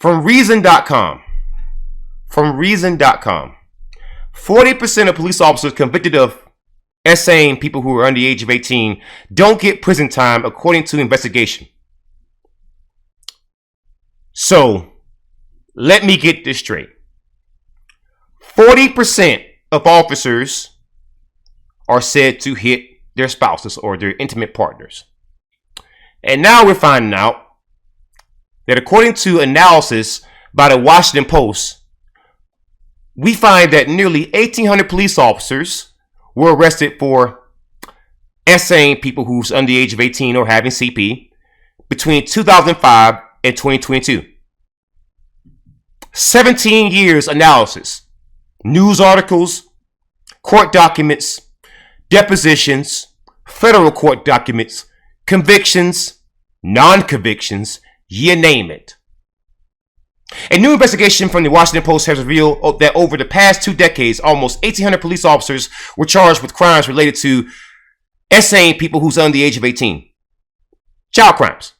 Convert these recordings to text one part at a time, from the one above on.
From Reason.com. 40% of police officers convicted of essaying people who are under the age of 18 don't get prison time according to investigation. So, let me get this straight. 40% of officers are said to hit their spouses or their intimate partners. And now we're finding out that according to analysis by the Washington Post, we find that nearly 1,800 police officers were arrested for essaying people who's under the age of 18 or having CP between 2005 and 2022. 17 years analysis, news articles, court documents, depositions, federal court documents, convictions, non-convictions, you name it. A new investigation from the Washington Post has revealed that over the past 2 decades, almost 1,800 police officers were charged with crimes related to essaying people who's under the age of 18. Child crimes.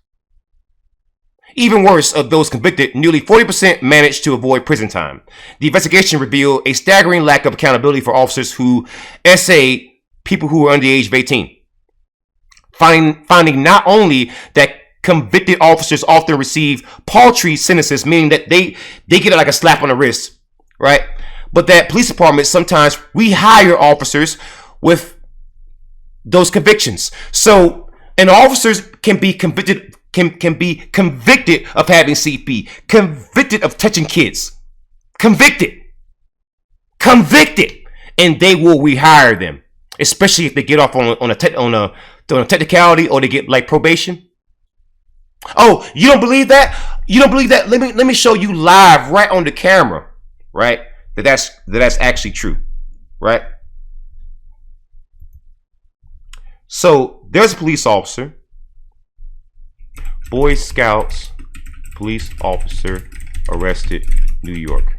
Even worse, of those convicted, nearly 40% managed to avoid prison time. The investigation revealed a staggering lack of accountability for officers who essay people who are under the age of 18. Finding not only that convicted officers often receive paltry sentences, meaning that they get like a slap on the wrist, right? But that police departments sometimes rehire officers with those convictions. So, and officers can be convicted of having CP, convicted of touching kids, convicted, and they will rehire them, especially if they get off on a technicality or they get like probation. Oh, you don't believe that? You don't believe that? Let me show you live right on the camera, right? That's actually true, right? So there's a police officer, Boy Scouts police officer arrested, New York.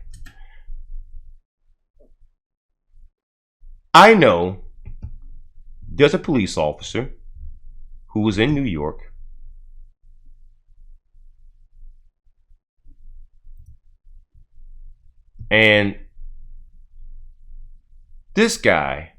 I know there's a police officer who was in New York and this guy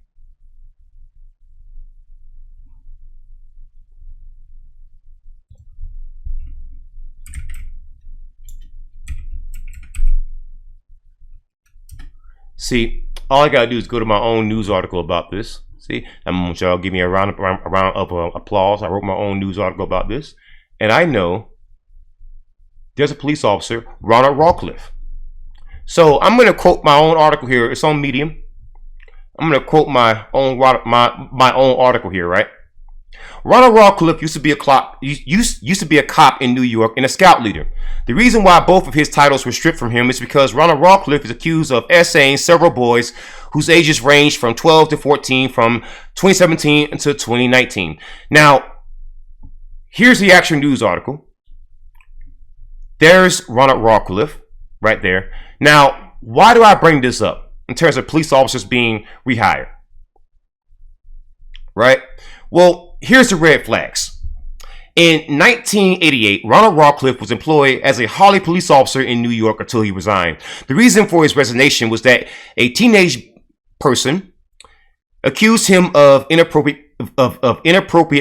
see, all I gotta do is go to my own news article about this. See, I'm gonna want y'all give me a round of applause. I wrote my own news article about this, and I know there's a police officer, Ronald Rawcliffe. So I'm gonna quote my own article here. It's on Medium. I'm gonna quote my own article here, right? Ronald Rawcliffe used to be a cop in New York and a scout leader. The reason why both of his titles were stripped from him is because Ronald Rawcliffe is accused of essaying several boys whose ages range from 12 to 14 from 2017 until 2019. Now, here's the actual news article. There's Ronald Rawcliffe right there. Now, why do I bring this up in terms of police officers being rehired? Right? Well, here's the red flags. In 1988, Ronald Rawcliffe was employed as a Holly police officer in New York until he resigned. The reason for his resignation was that a teenage person accused him of inappropriate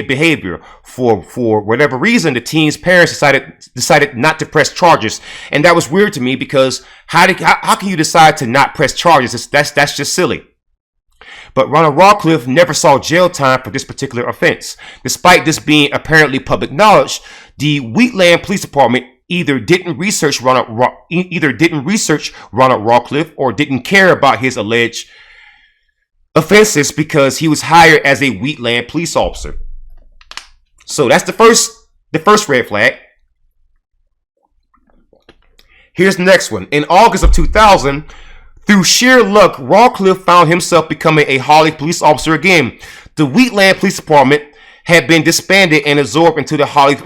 behavior. For whatever reason, the teen's parents decided not to press charges, and that was weird to me because how can you decide to not press charges? That's just silly. But Ronald Rawcliffe never saw jail time for this particular offense. Despite this being apparently public knowledge, the Wheatland Police Department either didn't research Ronald Rawcliffe or didn't care about his alleged offenses because he was hired as a Wheatland police officer. So that's the first red flag. Here's the next one. In August of 2000, through sheer luck, Rawcliffe found himself becoming a Holly police officer again. The Wheatland Police Department had been disbanded and absorbed into the Holly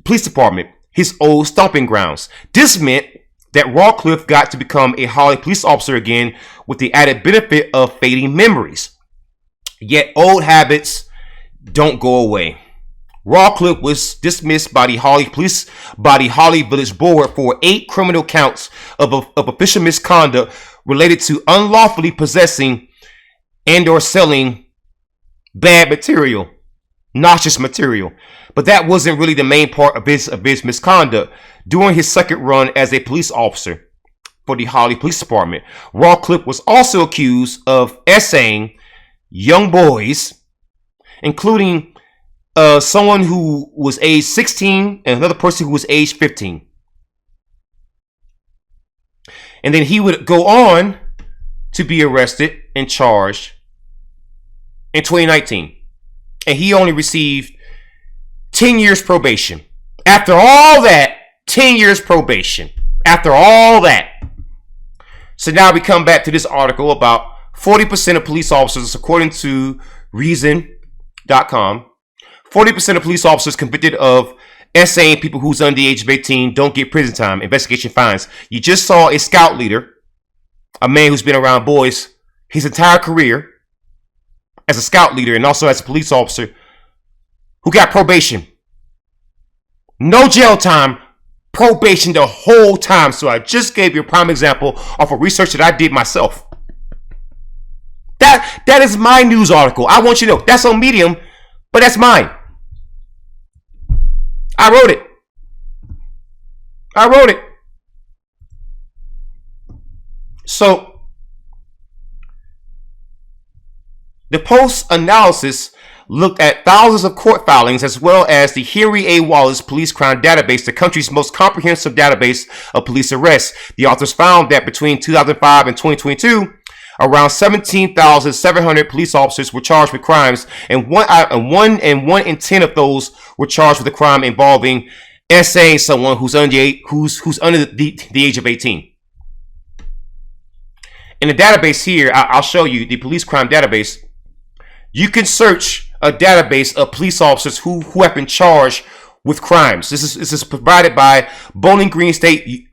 Police Department, his old stomping grounds. This meant that Rawcliffe got to become a Holly police officer again with the added benefit of fading memories. Yet old habits don't go away. Rawcliffe was dismissed by the Holly Village Board for 8 criminal counts of official misconduct related to unlawfully possessing and or selling bad material, noxious material. But that wasn't really the main part of his misconduct. During his second run as a police officer for the Holly Police Department, Rawcliffe was also accused of essaying young boys, including someone who was age 16 and another person who was age 15. And then he would go on to be arrested and charged in 2019. And he only received 10 years probation. After all that, 10 years probation. After all that. So now we come back to this article about 40% of police officers, according to Reason.com, 40% of police officers convicted of essaying people who's under the age of 18 don't get prison time. Investigation finds. You just saw a scout leader, a man who's been around boys his entire career as a scout leader and also as a police officer, who got probation. No jail time, probation the whole time. So I just gave you a prime example of a research that I did myself. That is my news article. I want you to know that's on Medium, but that's mine. I wrote it. So the post-analysis looked at thousands of court filings as well as the Henry A. Wallace Police Crime Database, the country's most comprehensive database of police arrests. The authors found that between 2005 and 2022, around 17,700 police officers were charged with crimes, and one in 10 of those were charged with a crime involving essaying someone who's under the age of 18. In the database here, I'll show you the police crime database. You can search a database of police officers who have been charged with crimes. This is provided by Bowling Green State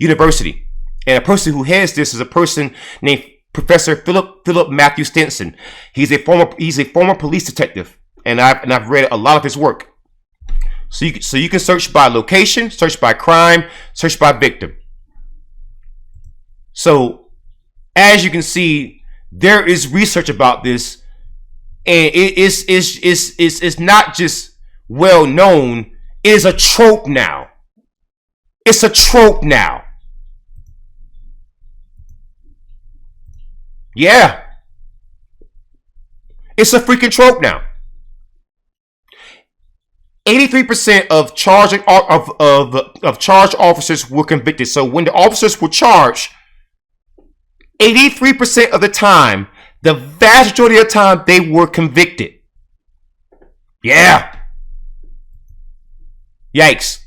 University. And a person who heads this is a person named Professor Philip Matthew Stinson. He's a former police detective, and I've read a lot of his work. So you can search by location, search by crime, search by victim. So as you can see, there is research about this, and it's not just well known. It is a trope now. It's a trope now. Yeah. It's a freaking trope now. 83% of charged officers were convicted. So when the officers were charged, 83% of the time, the vast majority of the time, they were convicted. Yeah. Yikes.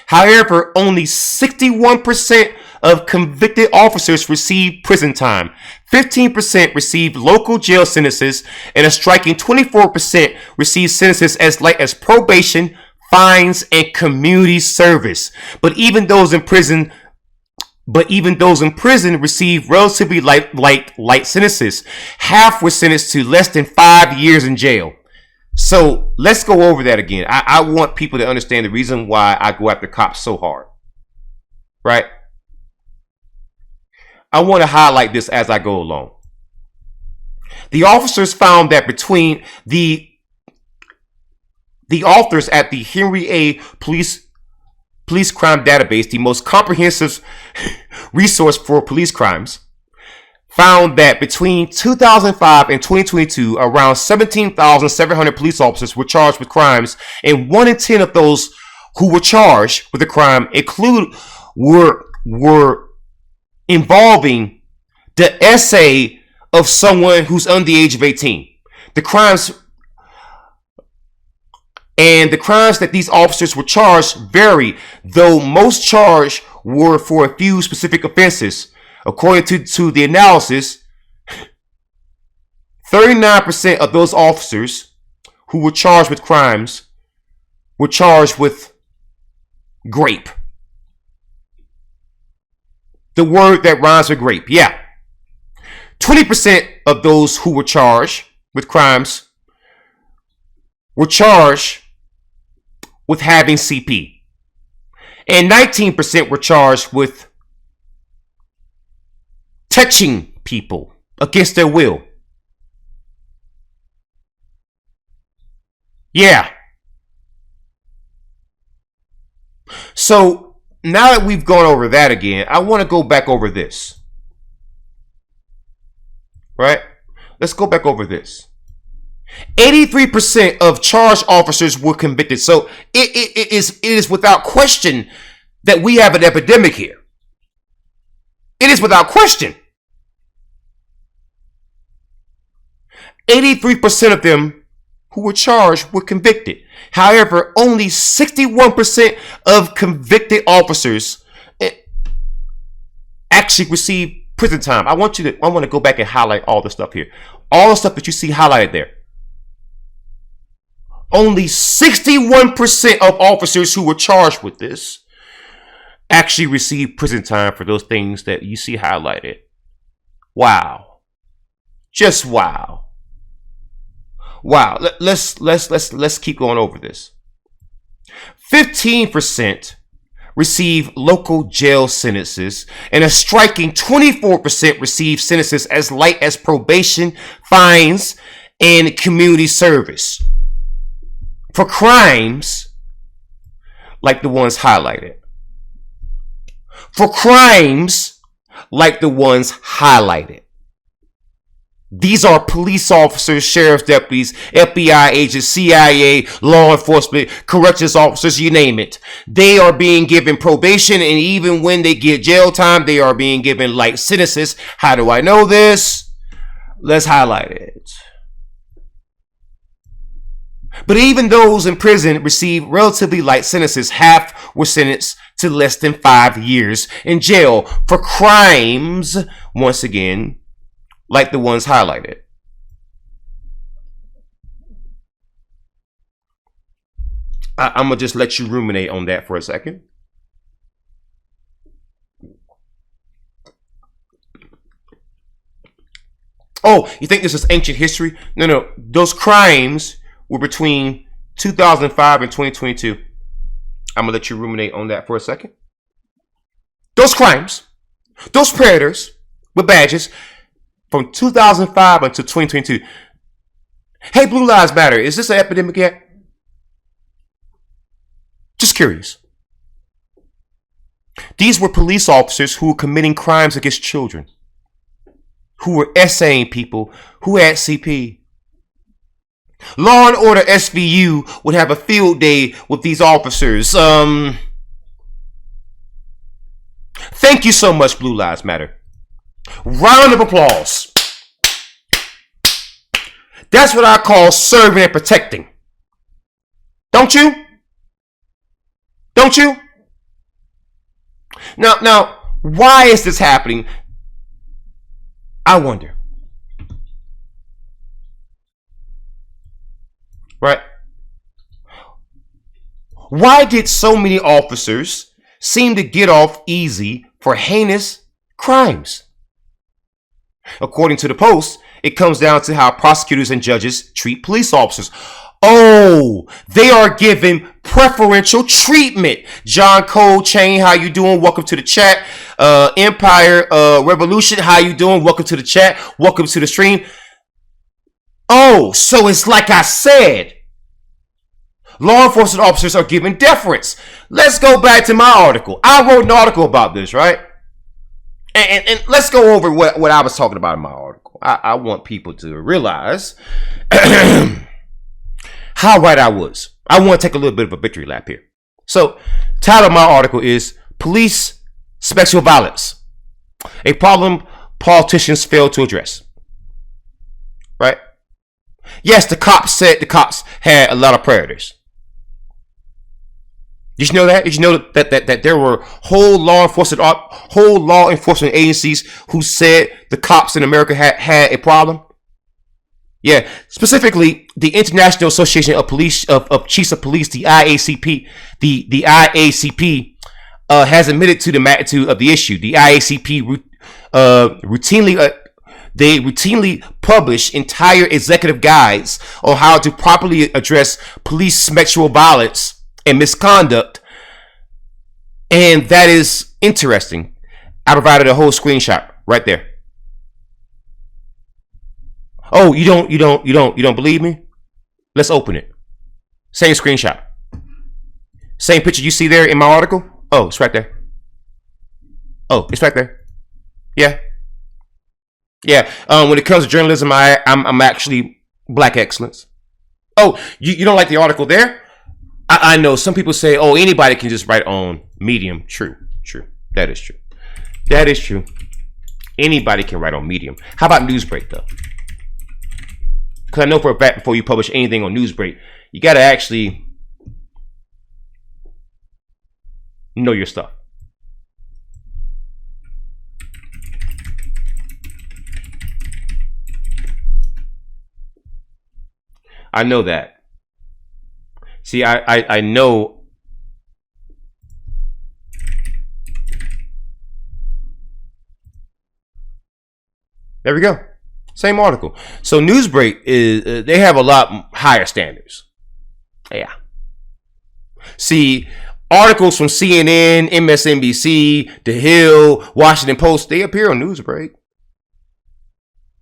However, only 61% of convicted officers received prison time. 15% received local jail sentences, and a striking 24% received sentences as light as probation, fines, and community service. But even those in prison received relatively light sentences. Half were sentenced to less than 5 years in jail. So let's go over that again. I want people to understand the reason why I go after cops so hard. Right? I want to highlight this as I go along. The officers found that between the authors at the Henry A. Police Crime Database, the most comprehensive resource for police crimes, found that between 2005 and 2022, around 17,700 police officers were charged with crimes, and 1 in 10 of those who were charged with a crime were involving the essay of someone who's under the age of 18. The crimes that these officers were charged vary, though most charged were for a few specific offenses. According to the analysis, 39% of those officers who were charged with crimes were charged with grape. The word that rhymes with grape, yeah. 20% of those who were charged with crimes were charged with having CP. And 19% were charged with touching people against their will. Yeah. So now that we've gone over that again, I want to go back over this. Right? Let's go back over this. 83% of charged officers were convicted. So it is without question that we have an epidemic here. It is without question. 83% of them who were charged were convicted. However, only 61% of convicted officers actually received prison time. I want to go back and highlight all the stuff here. All the stuff that you see highlighted there. Only 61% of officers who were charged with this actually received prison time for those things that you see highlighted. Wow. Just wow. Wow. Let's keep going over this. 15% receive local jail sentences, and a striking 24% receive sentences as light as probation, fines, and community service for crimes like the ones highlighted. For crimes like the ones highlighted. These are police officers, sheriff's deputies, FBI agents, CIA, law enforcement, corrections officers, you name it. They are being given probation, and even when they get jail time, they are being given light sentences. How do I know this? Let's highlight it. But even those in prison receive relatively light sentences. Half were sentenced to less than 5 years in jail for crimes, once again, like the ones highlighted. I'm going to just let you ruminate on that for a second. Oh, you think this is ancient history? No. Those crimes were between 2005 and 2022. I'm going to let you ruminate on that for a second. Those crimes, those predators with badges, from 2005 until 2022. Hey, Blue Lives Matter, is this an epidemic yet? Just curious. These were police officers who were committing crimes against children, who were essaying people, who had CP. Law and Order SVU would have a field day with these officers. Thank you so much, Blue Lives Matter. Round of applause. That's what I call serving and protecting. Don't you? Don't you? Now, why is this happening? I wonder. Right? Why did so many officers seem to get off easy for heinous crimes? According to the Post, it comes down to how prosecutors and judges treat police officers. Oh, they are given preferential treatment. John Cole Chain, how you doing? Welcome to the chat. Empire Revolution, how you doing? Welcome to the chat. Welcome to the stream. Oh, so it's like I said. Law enforcement officers are given deference. Let's go back to my article. I wrote an article about this, right? And let's go over what I was talking about in my article. I want people to realize how right I was. I want to take a little bit of a victory lap here. So, title of my article is Police Sexual Violence, a problem politicians fail to address. Right? Yes, the cops said the cops had a lot of predators. Did you know that? Did you know that there were whole law enforcement agencies who said the cops in America had a problem? Yeah, specifically the International Association of Chiefs of Police, the IACP. The IACP has admitted to the magnitude of the issue. The IACP routinely They routinely publish entire executive guides on how to properly address police sexual violence and misconduct. And that is interesting. I provided a whole screenshot right there. Oh, you don't believe me? Let's open it. Same screenshot. Same picture you see there in my article. Oh, it's right there. Oh, it's right there. Yeah. Yeah. When it comes to journalism, I'm actually black excellence. Oh, you don't like the article there? I know some people say, oh, anybody can just write on Medium. True. That is true. That is true. Anybody can write on Medium. How about Newsbreak, though? Because I know for a fact before you publish anything on Newsbreak, you got to actually know your stuff. I know that. See, I know. There we go. Same article. So Newsbreak is they have a lot higher standards. Yeah. See, articles from CNN, MSNBC, The Hill, Washington Post, they appear on Newsbreak.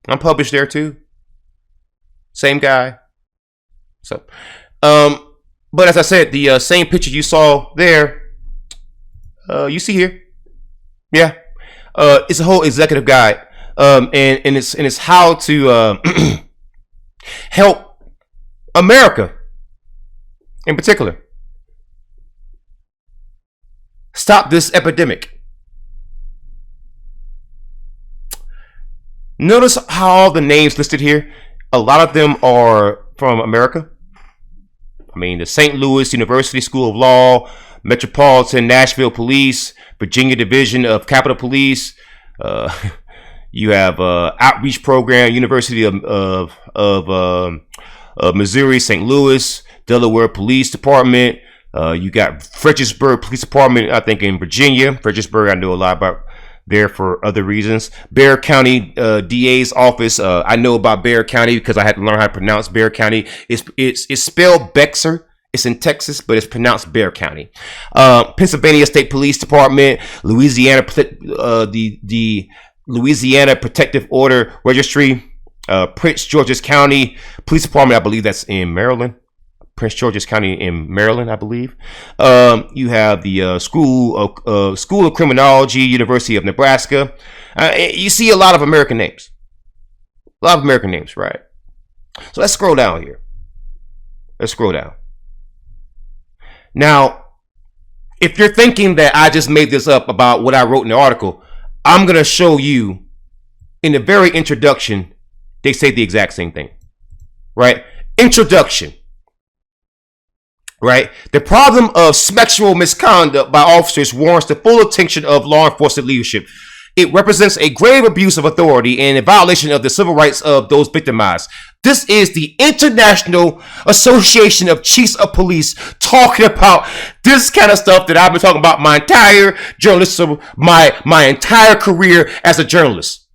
I'm published there too. Same guy. So, but as I said, the same picture you saw there, you see here. Yeah. It's a whole executive guide. And it's how to help America in particular stop this epidemic. Notice how all the names listed here, a lot of them are from America. I mean, the St. Louis University School of Law, Metropolitan Nashville Police, Virginia Division of Capitol Police. You have outreach program, University of Missouri, St. Louis, Delaware Police Department. You got Fredericksburg Police Department, I think in Virginia. Fredericksburg, I know a lot about there for other reasons. Bexar County DA's office. I know about Bexar County because I had to learn how to pronounce Bexar County. It's spelled Bexar. It's in Texas, but it's pronounced Bexar County. Pennsylvania State Police Department, Louisiana, the Louisiana Protective Order Registry, Prince George's County Police Department. I believe that's in Maryland. Prince George's County in Maryland, I believe. You have the School of Criminology, University of Nebraska. You see a lot of American names. A lot of American names, right? So let's scroll down here. Let's scroll down. Now, if you're thinking that I just made this up about what I wrote in the article, I'm going to show you in the very introduction, they say the exact same thing, right? Introduction. Right? The problem of sexual misconduct by officers warrants the full attention of law enforcement leadership. It represents a grave abuse of authority and a violation of the civil rights of those victimized. This is the International Association of Chiefs of Police talking about this kind of stuff that I've been talking about my entire journalism, my entire career as a journalist.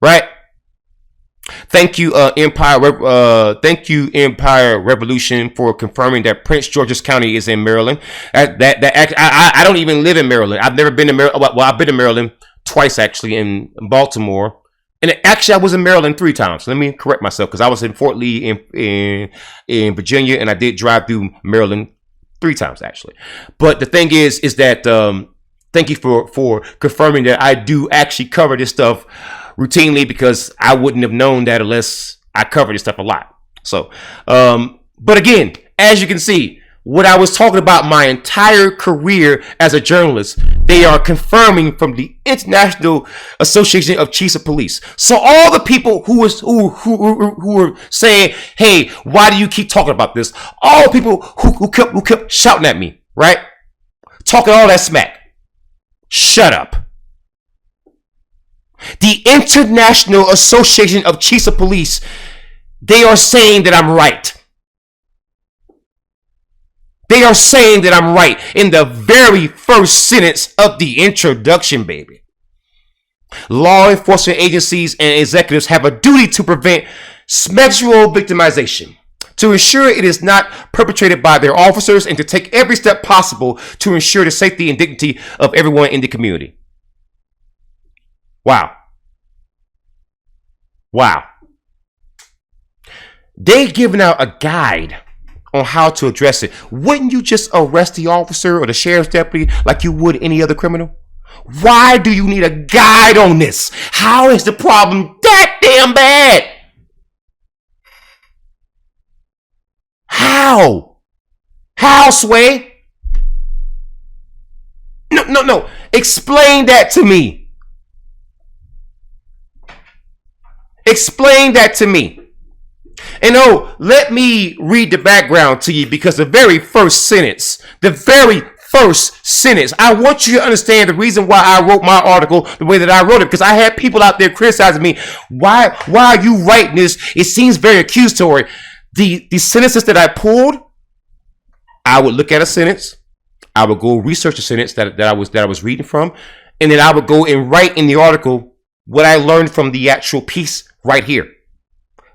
Right? Thank you, thank you, Empire Revolution, for confirming that Prince George's County is in Maryland. I don't even live in Maryland. I've never been to Maryland. Well, I've been to Maryland twice, actually, in Baltimore. And actually, I was in Maryland 3 times. Let me correct myself, because I was in Fort Lee in Virginia, and I did drive through Maryland 3 times, actually. But the thing is that thank you for confirming that I do actually cover this stuff routinely, because I wouldn't have known that unless I covered this stuff a lot. So, but again, as you can see, what I was talking about my entire career as a journalist, they are confirming from the International Association of Chiefs of Police. So all the people who were saying, "Hey, why do you keep talking about this?" All the people who kept shouting at me, right, talking all that smack. Shut up. The International Association of Chiefs of Police, they are saying that I'm right. They are saying that I'm right in the very first sentence of the introduction, baby. Law enforcement agencies and executives have a duty to prevent sexual victimization, to ensure it is not perpetrated by their officers, and to take every step possible to ensure the safety and dignity of everyone in the community. Wow. Wow. They giving out a guide on how to address it. Wouldn't you just arrest the officer or the sheriff's deputy like you would any other criminal? Why do you need a guide on this? How is the problem that damn bad? How? How, Sway? No. Explain that to me. Explain that to me. And let me read the background to you, because the very first sentence, I want you to understand the reason why I wrote my article the way that I wrote it, because I had people out there criticizing me. Why are you writing this? It seems very accusatory. The sentences that I pulled, I would look at a sentence, I would go research a sentence that I was reading from, and then I would go and write in the article what I learned from the actual piece right here.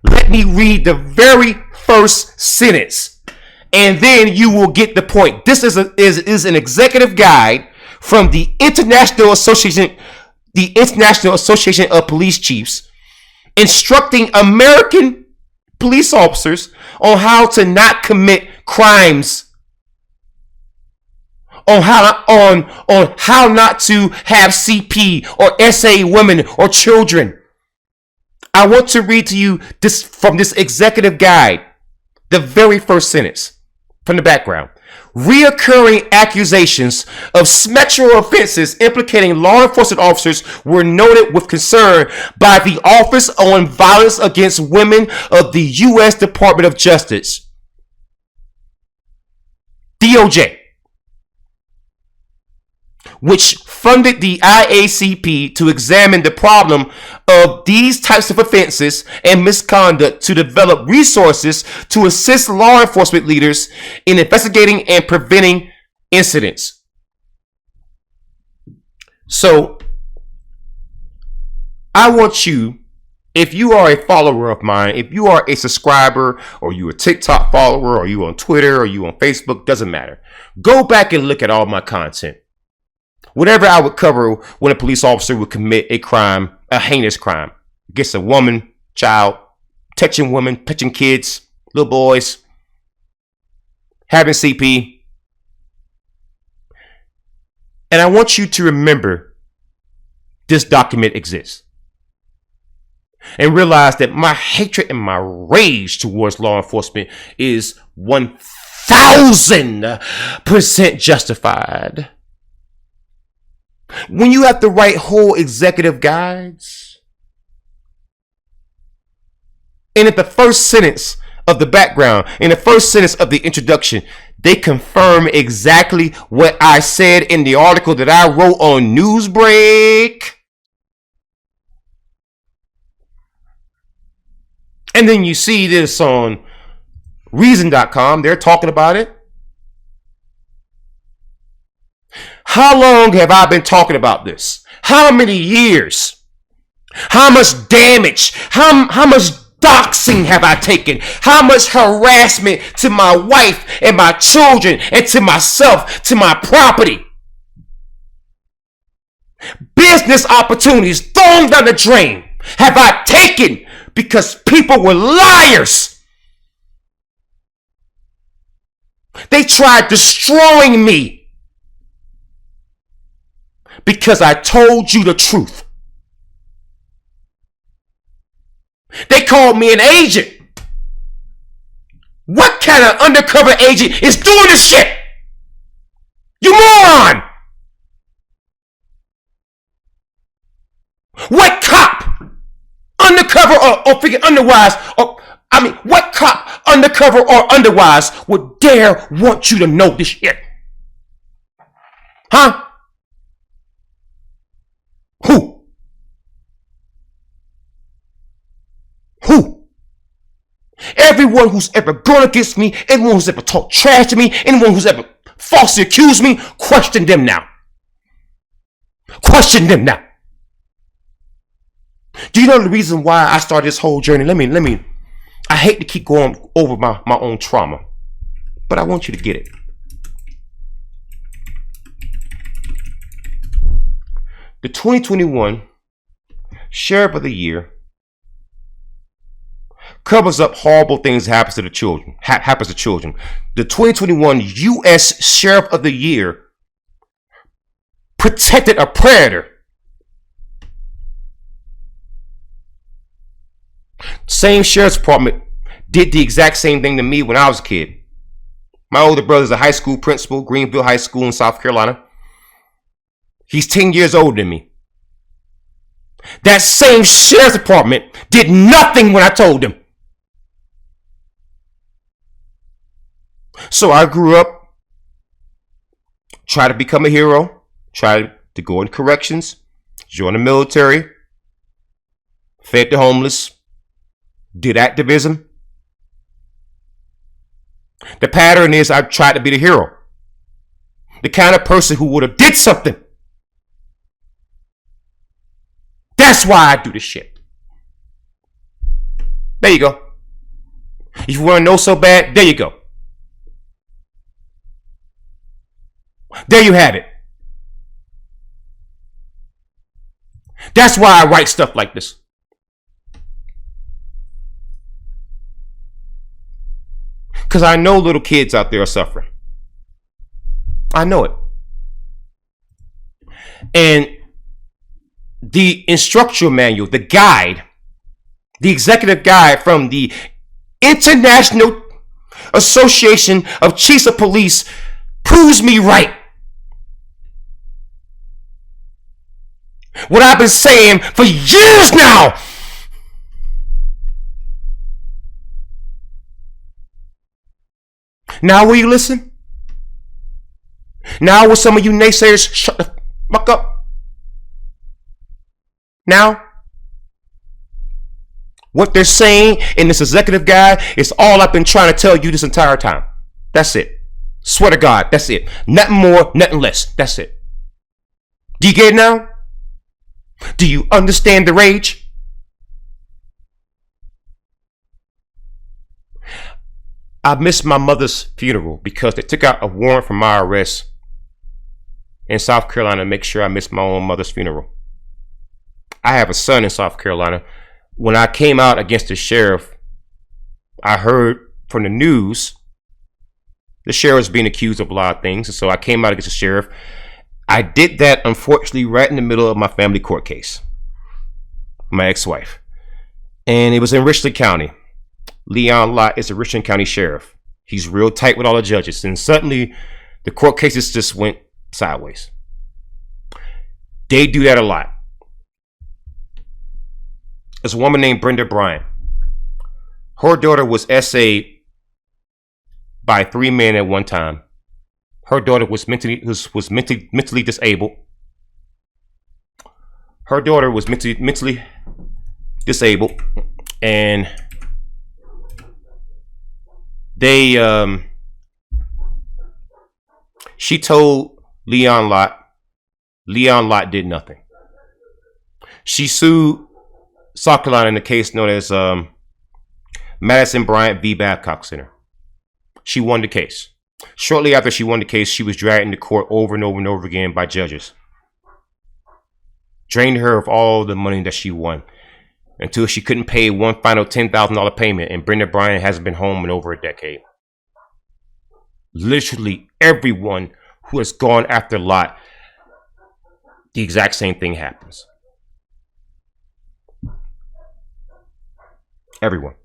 Let me read the very first sentence, and then you will get the point. This is an executive guide from the International Association of Police Chiefs, instructing American police officers on how to not commit crimes, on how not to have CP or SA women or children. I want to read to you this from this executive guide, the very first sentence from the background. Reoccurring accusations of sexual offenses implicating law enforcement officers were noted with concern by the Office on Violence Against Women of the U.S. Department of Justice, DOJ, which funded the IACP to examine the problem of these types of offenses and misconduct, to develop resources to assist law enforcement leaders in investigating and preventing incidents. So, I want you, if you are a follower of mine, if you are a subscriber, or you a TikTok follower, or you on Twitter, or you on Facebook, doesn't matter. Go back and look at all my content. Whatever I would cover when a police officer would commit a crime, a heinous crime against a woman, child, touching women, touching kids, little boys, having CP. And I want you to remember this document exists. And realize that my hatred and my rage towards law enforcement is 1000% justified. When you have to write whole executive guides, and at the first sentence of the background, in the first sentence of the introduction, they confirm exactly what I said in the article that I wrote on Newsbreak. And then you see this on Reason.com. They're talking about it. How long have I been talking about this? How many years? How much damage? How much doxing have I taken? How much harassment to my wife and my children and to myself, to my property? Business opportunities thrown down the drain have I taken because people were liars. They tried destroying me because I told you the truth. They called me an agent. What kind of undercover agent is doing this shit? You moron! What cop, undercover or figure otherwise, what cop, undercover or otherwise, would dare want you to know this shit? Huh? Who? Everyone who's ever gone against me, everyone who's ever talked trash to me, anyone who's ever falsely accused me, question them now. Question them now. Do you know the reason why I started this whole journey? I hate to keep going over my own trauma, but I want you to get it. The 2021 Sheriff of the Year covers up horrible things that happens to the children. Happens to children. The 2021 U.S. Sheriff of the Year protected a predator. Same sheriff's department did the exact same thing to me when I was a kid. My older brother's a high school principal, Greenville High School in South Carolina. He's 10 years older than me. That same sheriff's department did nothing when I told them. So I grew up, tried to become a hero, tried to go in corrections, join the military, fed the homeless, did activism. The pattern is I tried to be the hero. The kind of person who would have did something. That's why I do this shit. There you go. If you want to know so bad, there you go. There you have it. That's why I write stuff like this. Because I know little kids out there are suffering. I know it. And the instructional manual, the guide, the executive guide from the International Association of Chiefs of Police proves me right. What I've been saying for years now. Now will you listen? Now will some of you naysayers shut the fuck up? Now? What they're saying in this executive guide is all I've been trying to tell you this entire time. That's it. Swear to God, that's it. Nothing more, nothing less. That's it. Do you get it now? Do you understand the rage? I missed my mother's funeral because they took out a warrant for my arrest in South Carolina to make sure I missed my own mother's funeral. I have a son in South Carolina. When I came out against the sheriff, I heard from the news the sheriff was being accused of a lot of things. And so I came out against the sheriff. I did that, unfortunately, right in the middle of my family court case. My ex-wife. And it was in Richland County. Leon Lott is a Richland County sheriff. He's real tight with all the judges. And suddenly, the court cases just went sideways. They do that a lot. There's a woman named Brenda Bryant. Her daughter was SA'd by 3 men at one time. Her daughter was mentally disabled. Her daughter was mentally disabled, and she told Leon Lott. Leon Lott did nothing. She sued South Carolina in the case known as Madison Bryant v. Babcock Center. She won the case. Shortly after she won the case, she was dragged into court over and over and over again by judges. Drained her of all the money that she won until she couldn't pay one final $10,000 payment, and Brenda Bryant hasn't been home in over a decade. Literally everyone who has gone after Lott, the exact same thing happens. Everyone.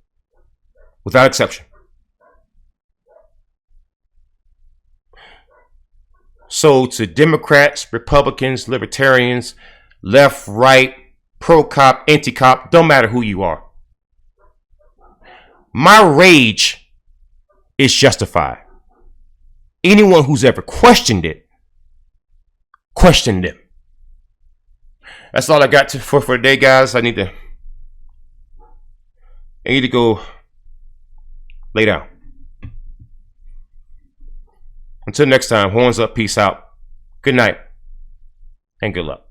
Without exception. So to Democrats, Republicans, Libertarians, left, right, pro-cop, anti-cop, don't matter who you are. My rage is justified. Anyone who's ever questioned it, questioned them. That's all I got for today, guys. I need to go lay down. Until next time, horns up, peace out. Good night, and good luck.